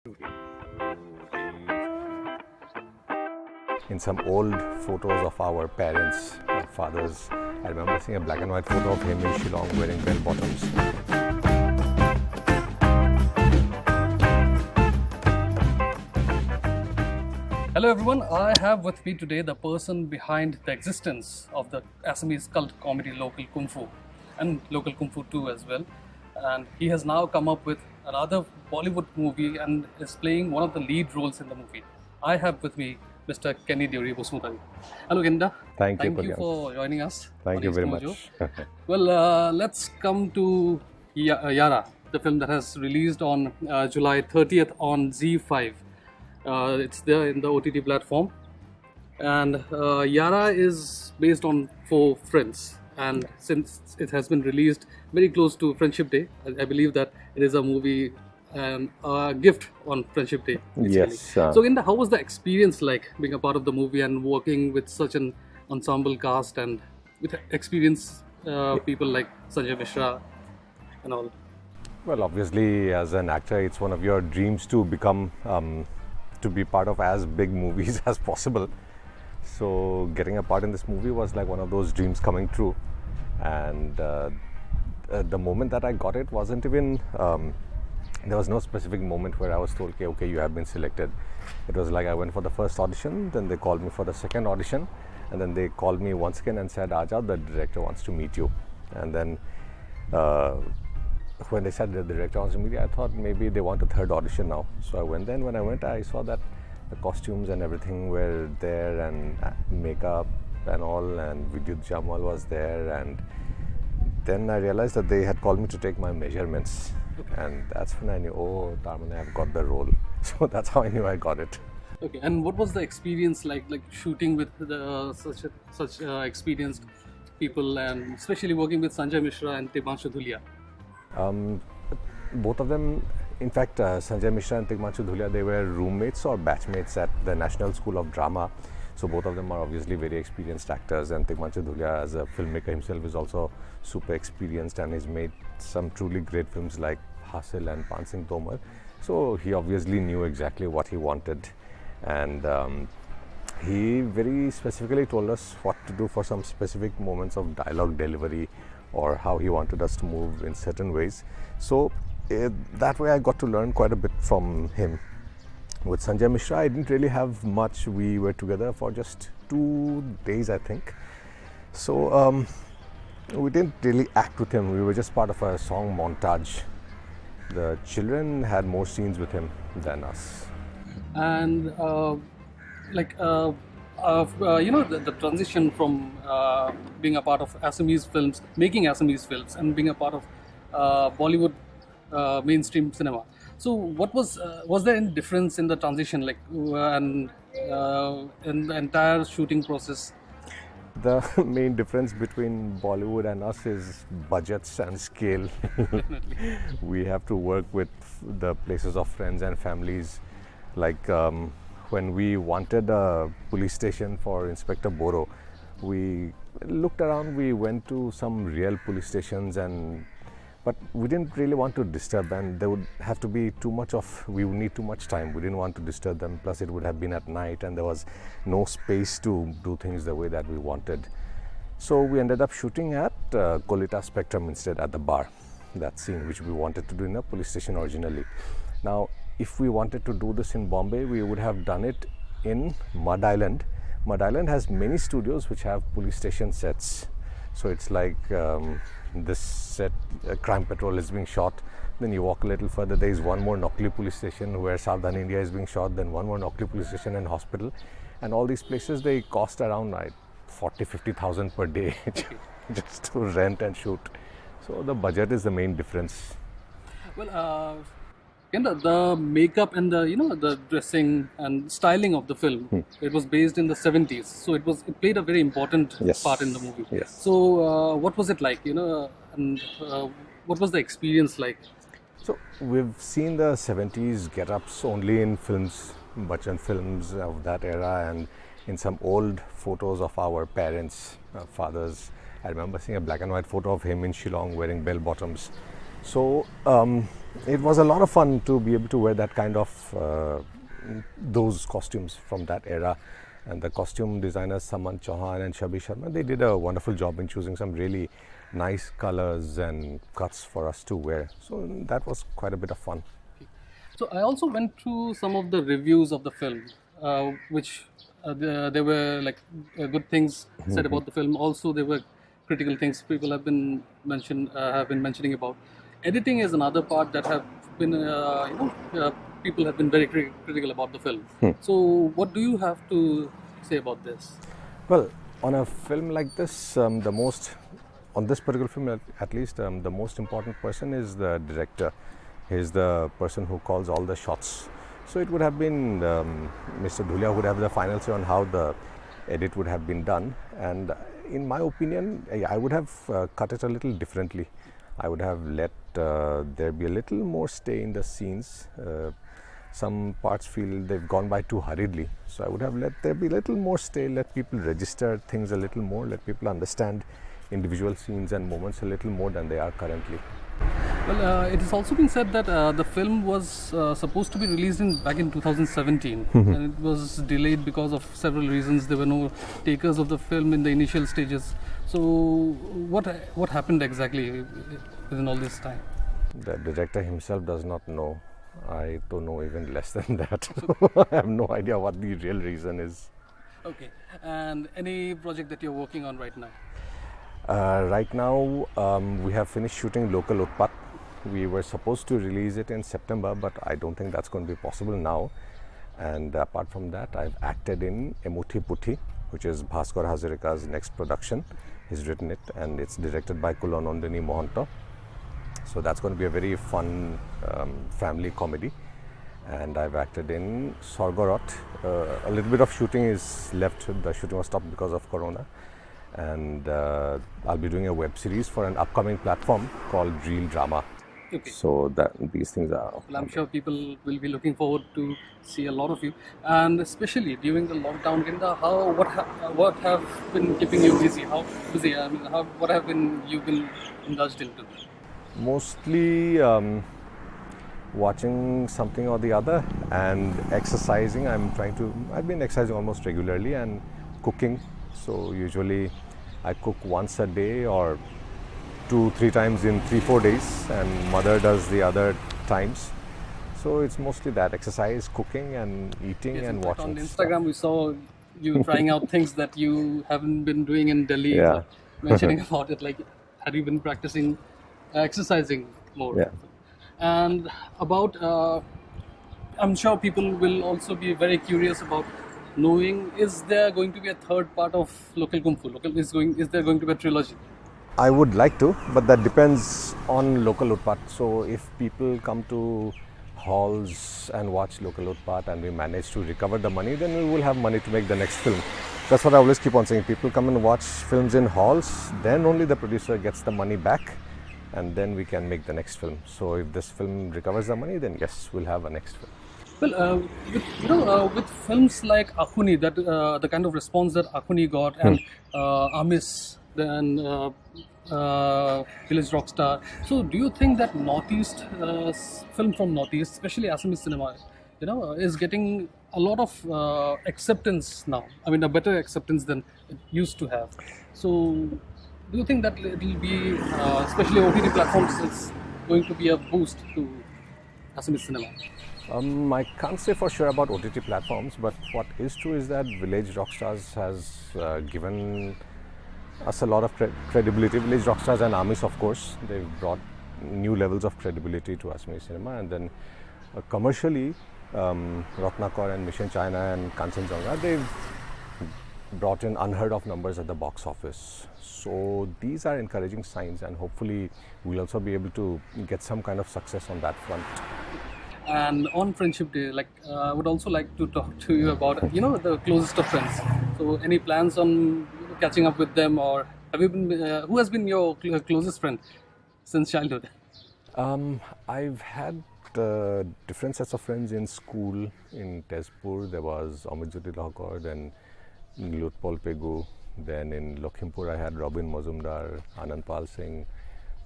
In some old photos of our parents, our fathers, I remember seeing a black and white photo of him in Shillong wearing bell bottoms. Hello everyone, I have with me today the person behind the existence of the Assamese cult comedy Local Kung Fu and Local Kung Fu 2 as well. And he has now come up with another Bollywood movie and is playing one of the lead roles in the movie. I have with me Mr. Kenny Deori Basumatary. Hello Kenda. Thank you, for joining us. Thank you very much. Well, let's come to YAARA, the film that has released on July 30th on Z5. It's there in the OTT platform, and YAARA is based on 4 friends, and since it has been released very close to Friendship Day, I believe that it is a movie and a gift on Friendship Day. Basically. Yes. So, Inda, how was the experience like being a part of the movie and working with such an ensemble cast and with experienced people like Sanjay Mishra and all? Well, obviously, as an actor, it's one of your dreams to become to be part of as big movies as possible. So getting a part in this movie was like one of those dreams coming true. And the moment that I got it wasn't even, there was no specific moment where I was told, okay, you have been selected. It was like I went for the first audition, then they called me for the second audition, and then they called me once again and said, Aja, the director wants to meet you. And then when they said the director wants to meet me, I thought maybe they want a third audition now. So I went. Then when I went, I saw that the costumes and everything were there, and makeup and all, and Vidyut Jamal was there. And then I realized that they had called me to take my measurements. And that's when I knew, oh, Tarman, I've got the role. So that's how I knew I got it. Okay, and what was the experience like shooting with such experienced people, and especially working with Sanjay Mishra and Tigmanshu Dhulia? Both of them, in fact, Sanjay Mishra and Tigmanshu Dhulia, they were roommates or batchmates at the National School of Drama. So both of them are obviously very experienced actors, and Tigmanshu Dhulia, as a filmmaker himself, is also super experienced and has made some truly great films like Hasil and Pan Singh Tomar. So he obviously knew exactly what he wanted, and he very specifically told us what to do for some specific moments of dialogue delivery, or how he wanted us to move in certain ways. So that way I got to learn quite a bit from him. With Sanjay Mishra, I didn't really have much. We were together for just 2 days, I think. So we didn't really act with him. We were just part of a song montage. The children had more scenes with him than us. And the transition from being a part of Assamese films, making Assamese films, and being a part of Bollywood mainstream cinema. So, what was there any difference in the transition, and in the entire shooting process? The main difference between Bollywood and us is budgets and scale. Definitely. We have to work with the places of friends and families. Like when we wanted a police station for Inspector Boro, we looked around, we went to some real police stations, but we didn't really want to disturb them. There would have to be we would need too much time. We didn't want to disturb them, plus it would have been at night and there was no space to do things the way that we wanted. So we ended up shooting at Kolita Spectrum instead, at the bar, that scene which we wanted to do in a police station originally. Now, if we wanted to do this in Bombay, we would have done it in Mud Island. Mud Island has many studios which have police station sets. So it's like this set, Crime Patrol is being shot. Then you walk a little further, there is one more Nokli police station where Southern India is being shot. Then one more Nokli police station and hospital. And all these places, they cost around 40,000-50,000 per day just to rent and shoot. So the budget is the main difference. Well, the makeup and the dressing and styling of the film, it was based in the 70s, so it played a very important part in the movie. Yes. So what was it like, and what was the experience like? So we've seen the 70s get-ups only in films, Bachchan films of that era, and in some old photos of our parents, fathers. I remember seeing a black and white photo of him in Shillong wearing bell bottoms. So it was a lot of fun to be able to wear that kind of those costumes from that era. And the costume designers Saman Chauhan and Shabi Sharma, they did a wonderful job in choosing some really nice colors and cuts for us to wear. So that was quite a bit of fun. So I also went through some of the reviews of the film, which there were like good things said about the film. Also, there were critical things people have been mentioning about. Editing is another part that have been people have been very critical about the film. So, what do you have to say about this? Well, on a film like this, on this particular film at least, the most important person is the director. He's the person who calls all the shots. So it would have been Mr. Dhulia would have the final say on how the edit would have been done. And in my opinion, I would have cut it a little differently. I would have let there be a little more stay in the scenes. Some parts feel they've gone by too hurriedly. So I would have let there be a little more stay, let people register things a little more, let people understand individual scenes and moments a little more than they are currently. Well, it has also been said that the film was supposed to be released back in 2017, and it was delayed because of several reasons. There were no takers of the film in the initial stages. So, what happened exactly within all this time? The director himself does not know. I don't know even less than that. I have no idea what the real reason is. Okay, and any project that you're working on right now? Right now, we have finished shooting Local Utpat. We were supposed to release it in September, but I don't think that's going to be possible now. And apart from that, I've acted in Emuthi Puthi, which is Bhaskar Hazarika's next production. He's written it, and it's directed by Kulanandini Mohanto. So that's going to be a very fun family comedy. And I've acted in Sorgorot. A little bit of shooting is left. The shooting was stopped because of Corona. And I'll be doing a web series for an upcoming platform called Real Drama. Okay. So that these things are. Well, I'm sure people will be looking forward to see a lot of you, and especially during the lockdown. Ginda, what have been keeping you busy? How busy? I mean, what have you been indulged into? Mostly watching something or the other and exercising. I've been exercising almost regularly and cooking. So usually I cook once a day or 2-3 times in 3-4 days, and mother does the other times. So it's mostly that: exercise, cooking, and eating, Yes, and watching. on Instagram, we saw you trying out things that you haven't been doing in Delhi. Yeah. Like mentioning about it, like had you been practicing exercising more? Yeah. And about, I'm sure people will also be very curious about knowing: is there going to be a third part of Local Kung Fu? Is there going to be a trilogy? I would like to, but that depends on Local Utpat. So if people come to halls and watch Local Utpat and we manage to recover the money, then we will have money to make the next film. That's what I always keep on saying. People come and watch films in halls, then only the producer gets the money back, and then we can make the next film. So if this film recovers the money, then yes, we'll have a next film. Well, with films like Akhuni, that the kind of response that Akhuni got, and Amis, then Village Rockstar. So, do you think that Northeast film from Northeast, especially Assamese cinema, is getting a lot of acceptance now? I mean, a better acceptance than it used to have. So, do you think that it will be, especially OTT platforms, is going to be a boost to Assamese cinema? I can't say for sure about OTT platforms, but what is true is that Village Rockstars has given us a lot of credibility. Village Rockstars and Amis, of course, they've brought new levels of credibility to Assamese cinema. And then commercially, Ratnakar and Mission China and Kanchenjunga, they've brought in unheard of numbers at the box office. So these are encouraging signs, and hopefully we'll also be able to get some kind of success on that front. And on Friendship Day, I would also like to talk to you about, the closest of friends. So, any plans on catching up with them, or have you been? Who has been your closest friend since childhood? I've had different sets of friends in school. In Tezpur, there was Amit Jyoti Lahokar, then Lutpal Pegu. Then in Lakhimpur, I had Robin Mazumdar, Anand Pal Singh.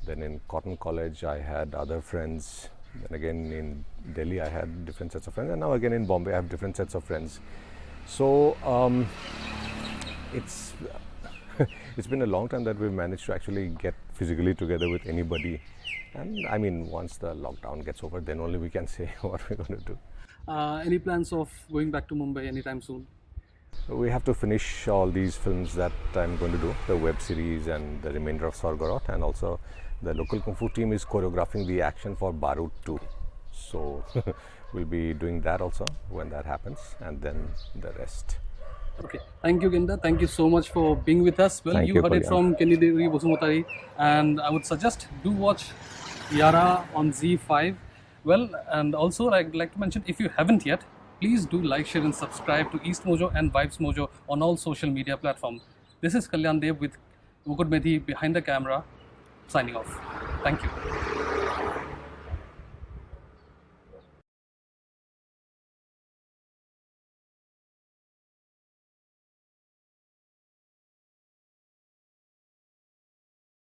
Then in Cotton College, I had other friends. Then again in Delhi, I had different sets of friends, and now again in Bombay, I have different sets of friends. So it's it's been a long time that we've managed to actually get physically together with anybody. And I mean, once the lockdown gets over, then only we can say what we're going to do. Any plans of going back to Mumbai anytime soon? We have to finish all these films that I'm going to do, the web series and the remainder of Sorgorot, and also the local Kung Fu team is choreographing the action for Barut 2. So we'll be doing that also when that happens, and then the rest. Okay, thank you, Ginda. Thank you so much for being with us. Well, Thank you you, heard it Kalyan. from Deori Basumatary, and I would suggest do watch YAARA on Z5. Well, and also I'd like to mention, if you haven't yet, please do like, share, and subscribe to East Mojo and Vibes Mojo on all social media platforms. This is Kalyan Dev with Mukund Medhi behind the camera, signing off. Thank you.